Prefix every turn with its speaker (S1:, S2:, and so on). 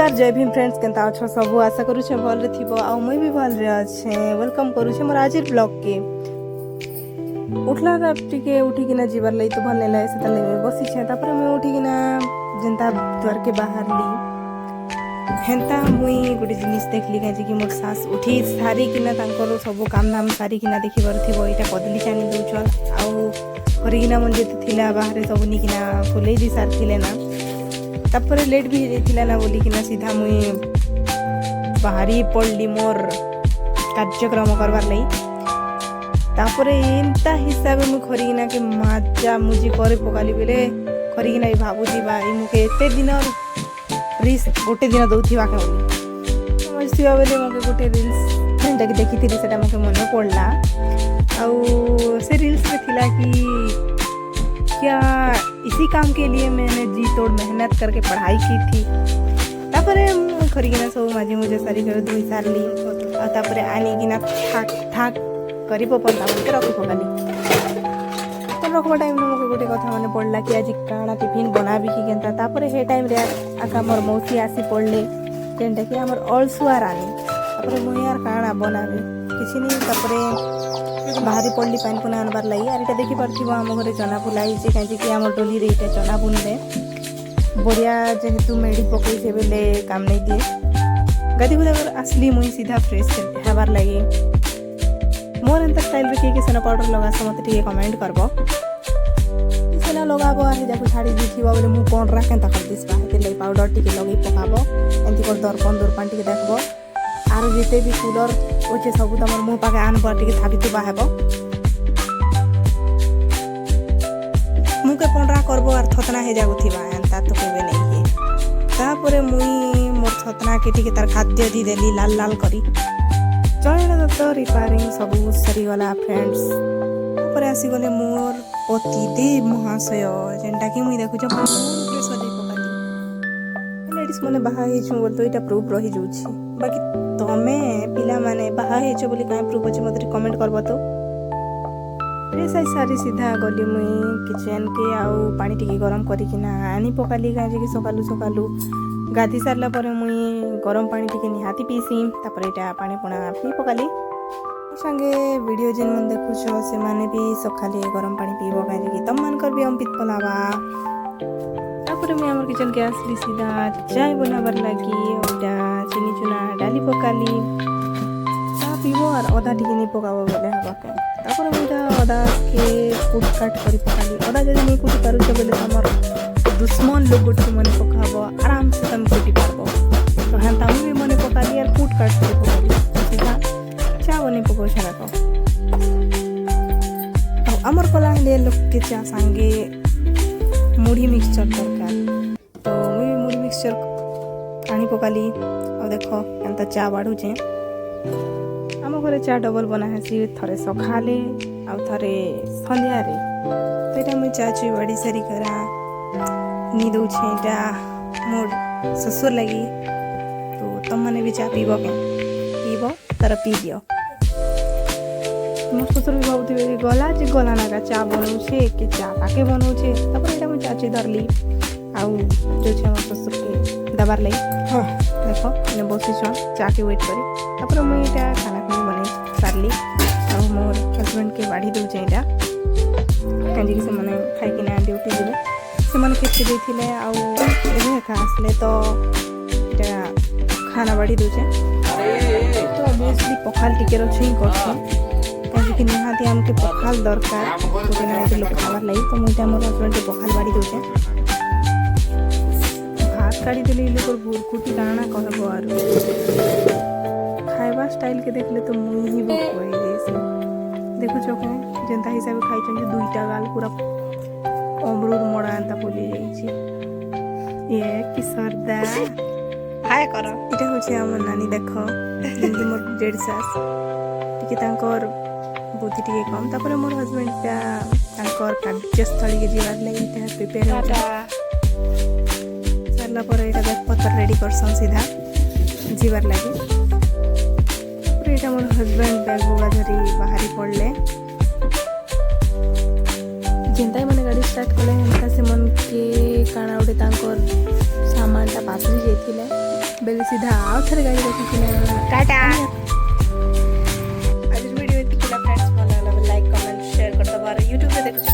S1: नमस्कार जय भीम फ्रेंड्स केनता अच्छो सब आशा करू छे भल रे थिबो आ मैं भी भल रे अच्छे वेलकम करू छे मोर आजिर ब्लॉग के उठला ता टिके उठी किना जीवार लई तो भल नै लागे से तले में बसी छे तापर मैं उठी किना जनता द्वार के बाहर ली हेंता मुई गुडी जिनिस देखली काजे कि मोर सास उठी सारी किना तांकर सब काम धाम सारी किना देखि बर थिबो एटा कदली चानी दउचल आउ हरिना मन जे थिला बाहर सब नी किना फुलै दि सार थिले ना तापर लेट भी हो ना बोली किना सीधा मुई बाहरी पड़ली मोर कार्यक्रम करवार लई तापर एंता हिसाब में खरीना के मजा मुझी करे पकाली बेले खरीना भाबुथी बा मुके एते दिन रिस गोटे दिन दउथिबा के बोली समझथिबा बेले मके गोटे रील्स जेंटा कि देखिथिली सेटा मके मन पड़ला आउ से रील्स में थिला कि क्या इसी काम के लिए मैंने जी तोड़ मेहनत करके पढ़ाई की थी तापरे खरीना सब माझी मुझे सारी कर धोई सार ली और तापरे आनी किना थाक थाक करी पपंता मन के रखी पकाली तो रखबा टाइम में मके गोटे कथा माने पड़ला कि आज काना टिफिन बनाबी कि केनता तापरे हे टाइम रे आका मोर मौसी आसी पड़ले जेंटा कि हमर अलसुआ रानी तापरे मुई यार काना बनाबी किछि नहीं तापरे बाहरी पड़ली पानी पुना आनबार लगी आर इटा देखि पारथिबो हम घरे चना फुलाई जे काजे कि हमर डोली रे इटा चना बुनले बढ़िया जेहेतु मेडी पकई से बेले काम नहीं दिए गदी गुदा कर असली मुई सीधा फ्रेश हेबार लगी मोर एंता स्टाइल रे के सेना पाउडर लगा समते ठीक कमेंट करबो सेना लगाबो आर जाको छाड़ी दिथिबो बोले मु कोन रा केनता कर दिस बाहे ले पाउडर टिके लगई पकाबो एंती कर दर्पण टिके देखबो आरो जेते भी कूलर ओचे सब तमर मुंह पाके आन पर टिके थाबितु बाहेबो मुके कोनरा करबो आर थतना हे जागुथिबा एंता तो केबे नहीं हे तापरे मुई मोर थतना के टिके तार खाद्य दी देली लाल लाल करी चलेला तो रिपेयरिंग सब सरी गला फ्रेंड्स तापरे आसी गले मोर पति देव महाशय जेंटा कि मुई देखु छ सजै पकाली लेडीज माने बाहा हे छु बोल तो इटा प्रूफ रही जाउछि बाकी तमे पिला माने बाहा हे छ बोली काय प्रूफ अछि मते कमेंट करबो तो फ्रेश आई सारी सीधा गली मुई किचन के आउ पानी टिके गरम करी किना आनी पकाली काजे कि सकालू सकालू गाधी सारला पर मुई गरम पानी टिके निहाती पीसी तापर एटा पानी पुणा पी पकाली संगे वीडियो जेन मन देखु छ से माने भी सखाले गरम पानी पीबो काजे कि तम मान कर भी हम पित पलावा तापर मैं हमर किचन के असली सीधा चाय बनाबर लागी ओटा चीनी चुना डाली पकाली चा पीबो और अदा टिके नहीं पकाबो बोले हबा के तापर मुइटा अदा के कूट काट करी पकाली अदा जदि नहीं कूटी पारु छ बोले हमर दुश्मन लोग गुट मन पकाबो आराम से तम कूटी पारबो तो हां ताम भी मने पकाली और कूट काट करी पकाली सीधा चा बने पको छरा को तो हमर कला ले लोग के चा संगे मुढ़ी मिक्सचर दरकार तो मुई मुढ़ी मिक्सचर आनी पकाली और देखो एंता चा बाड़ू जे आम घरे चा डबल बना हेसी थरे सखाले आ थरे संध्या रे तो एटा मुई चा ची बड़ी सारी करा नी दउ छे एटा मोर ससुर लगी तो तुम माने भी चा पीबो तर पी दियो मोर ससुर भी भाबुथिबे कि गला जे गला ना का चा बनउ छे कि चा पाके बनउ छे तब एटा मुई चा ची धरली आउ जो छे मोर ससुर के दबार लई हां देखो ने बसी छ चा के वेट करी तापर मुई एटा खाना पीनी बने सारली आउ मोर हस्बैंड के बाड़ी दउ छे एटा काजे कि से माने खाइ कि ना ड्यूटी जेबे से माने केते देथिले आउ एबे का आसले तो एटा खाना बाड़ी दउ छे तो ऑब्वियसली पखाल टिके रछी करछ काजे कि निहाती हमके पखाल दरकार गोटे ना के लोग खावार लाई तो मुइटा मोर हस्बैंड के पखाल बाड़ी दउ छे भात काढ़ी देली लोकर बुरकुटी दाना कहबो आर खाइबा स्टाइल के देखले तो मुई ही बकोई जैसे देखो छ के जनता हिसाब खाइ छ दुईटा गाल पूरा अमरूद मोड़ा अंता बोली जाई छी ये कि सरदा हाय करो इटा हो छै हमर नानी देखो जिंदगी मोर जेड सास टिके तांकर बुद्धि टिके कम तापर मोर हस्बैंड ता तांकर कार्यस्थली के जीवार लागि ता प्रिपेयर होता सरला पर एटा बैग पत्तर रेडी करसन सीधा जीवार लागि तापर एटा मोर हस्बैंड बैग होगा धरी बाहरी पड़ले जेंता माने गाड़ी स्टार्ट कले हेंता से मन के काना उडे तांकर सामान ता पासरी जेथिले बेले सीधा आउ थरे गाड़ी रखिकिना टाटा आज वीडियो एतिकिला फ्रेंड्स भल लागला लाइक कमेंट शेयर करदबार यूट्यूब रे देखु